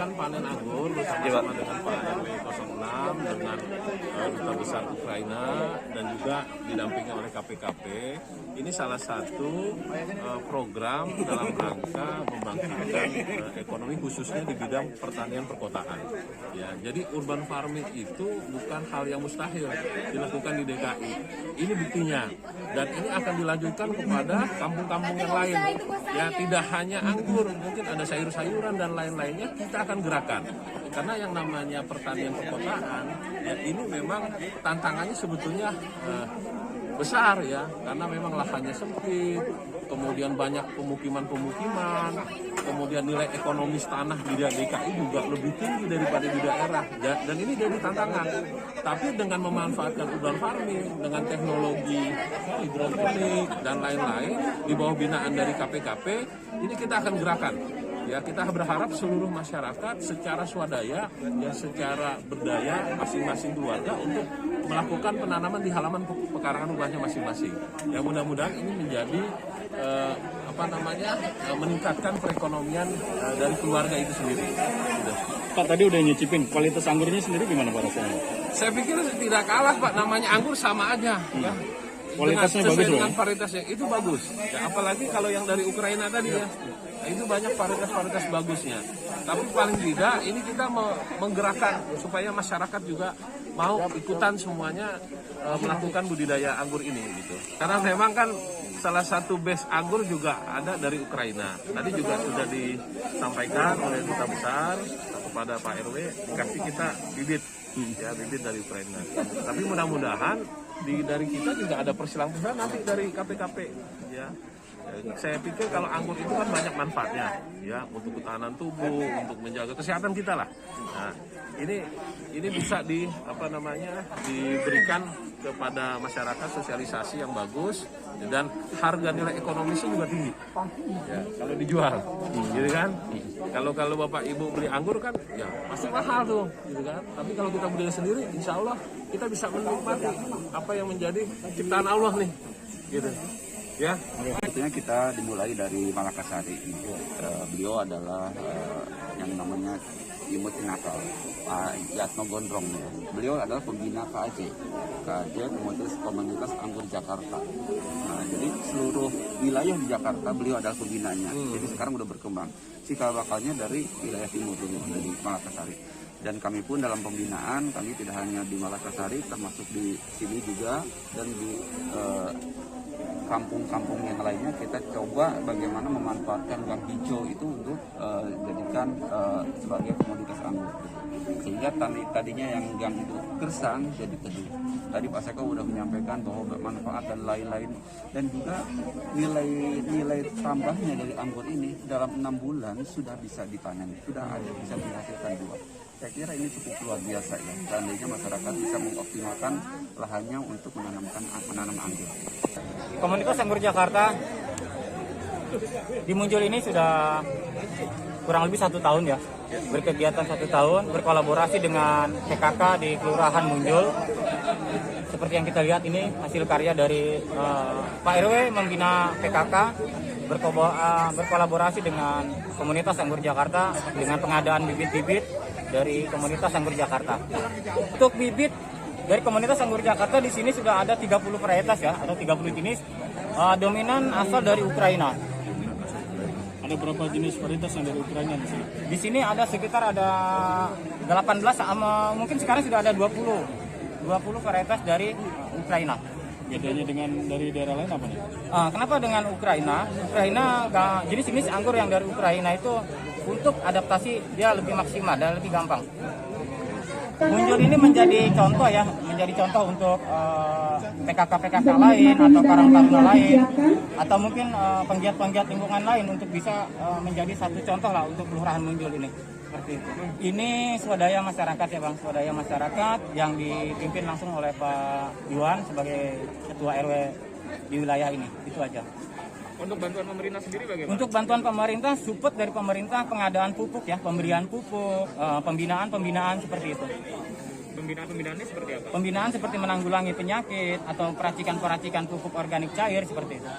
melakukan panen anggur bersama-sama dengan Pak RW 06 dengan Duta Besar Ukraina dan juga didampingi oleh KPKP. Ini salah satu program dalam rangka membangkitkan ekonomi khususnya di bidang pertanian perkotaan. Ya, jadi urban farming itu bukan hal yang mustahil dilakukan di DKI. Ini buktinya, dan ini akan dilanjutkan kepada kampung-kampung yang lain. Ya, tidak hanya anggur, mungkin ada sayur-sayuran dan lain-lainnya kita akan gerakan. Karena yang namanya pertanian perkotaan, ya ini memang tantangannya sebetulnya besar ya, karena memang lahannya sempit, kemudian banyak pemukiman-pemukiman, kemudian nilai ekonomis tanah di DKI juga lebih tinggi daripada di daerah, dan ini jadi tantangan. Tapi dengan memanfaatkan urban farming, dengan teknologi hidroponik dan lain-lain di bawah binaan dari KPKP, ini kita akan gerakan. Ya, kita berharap seluruh masyarakat secara swadaya, ya secara berdaya masing-masing keluarga untuk melakukan penanaman di halaman pekarangan rumahnya masing-masing. Ya, mudah-mudahan ini menjadi meningkatkan perekonomian dari keluarga itu sendiri. Pak, tadi udah nyicipin, kualitas anggurnya sendiri gimana Pak rasanya? Saya pikir tidak kalah Pak, namanya anggur sama aja. Ya. Kualitasnya sesuai bagus dengan varietasnya itu bagus. Ya, apalagi kalau yang dari Ukraina tadi ya. Itu banyak varietas-varietas bagusnya. Tapi paling tidak ini kita menggerakkan supaya masyarakat juga mau ikutan semuanya melakukan budidaya anggur ini gitu. Karena memang kan salah satu base anggur juga ada dari Ukraina. Tadi juga sudah disampaikan oleh Duta Besar kepada Pak RW dikasih kita bibit, ya bibit dari Ukraina. Tapi mudah-mudahan dari kita juga ada persilang-persilang nanti dari KPKP, ya. Saya pikir kalau anggur itu kan banyak manfaatnya, ya, untuk ketahanan tubuh, untuk menjaga kesehatan kita lah. Nah, ini bisa diberikan kepada masyarakat sosialisasi yang bagus dan harga nilai ekonomisnya juga tinggi. Ya, kalau dijual, gitu kan? Kalau Bapak Ibu beli anggur kan, ya pasti mahal tuh, gitu kan? Tapi kalau kita beli sendiri, insya Allah kita bisa menikmati apa yang menjadi ciptaan Allah nih, gitu. Ya, tentunya kita dimulai dari Malakasari. Beliau adalah yang namanya Imut Natal, Pak Yatno Gondrong. Beliau adalah pembina KAJ Komunitas Anggur Jakarta. Nah, jadi seluruh wilayah di Jakarta beliau adalah pembinanya. Jadi sekarang udah berkembang. Cikal bakalnya dari wilayah timur dulu, dari Malakasari. Dan kami pun dalam pembinaan, kami tidak hanya di Malakasari, termasuk di sini juga, dan di kampung-kampung yang lainnya kita coba bagaimana memanfaatkan gang hijau itu untuk jadikan sebagai komoditas anggur. Sehingga tadinya yang gang itu gersang jadi teduh. Tadi Pak Seko sudah menyampaikan bahwa bermanfaat dan lain-lain, dan juga nilai tambahnya dari anggur ini dalam 6 bulan sudah bisa dipanen, sudah ada bisa menghasilkan buah. Saya kira ini cukup luar biasa ya, seandainya masyarakat bisa mengoptimalkan lahannya untuk menanam anggur. Komunitas Anggur Jakarta di Munjul ini sudah kurang lebih 1 tahun ya, berkegiatan 1 tahun, berkolaborasi dengan PKK di Kelurahan Munjul. Seperti yang kita lihat ini hasil karya dari Pak RW membina PKK, berkolaborasi dengan Komunitas Anggur Jakarta dengan pengadaan bibit-bibit dari Komunitas Anggur Jakarta. Untuk bibit dari Komunitas Anggur Jakarta di sini sudah ada 30 varietas ya, atau 30 jenis, dominan asal dari Ukraina. Ada berapa jenis varietas yang dari Ukraina di sini? Di sini ada sekitar 18, mungkin sekarang sudah ada 20 varietas dari Ukraina. Bedanya dengan dari daerah lain apa nih? Kenapa dengan Ukraina? Jenis-jenis anggur yang dari Ukraina itu untuk adaptasi dia lebih maksimal dan lebih gampang. Munjul ini menjadi contoh untuk PKK-PKK lain atau Karang Taruna lain, atau mungkin penggiat-penggiat lingkungan lain untuk bisa menjadi satu contoh lah untuk Kelurahan Munjul ini. Seperti itu. Ini swadaya masyarakat ya Bang, swadaya masyarakat yang dipimpin langsung oleh Pak Iwan sebagai Ketua RW di wilayah ini. Itu aja. Untuk bantuan pemerintah sendiri bagaimana? Untuk bantuan pemerintah, support dari pemerintah, pengadaan pupuk ya, pemberian pupuk, pembinaan seperti itu. Pembinaannya seperti apa? Pembinaan seperti menanggulangi penyakit atau peracikan-peracikan pupuk organik cair seperti itu.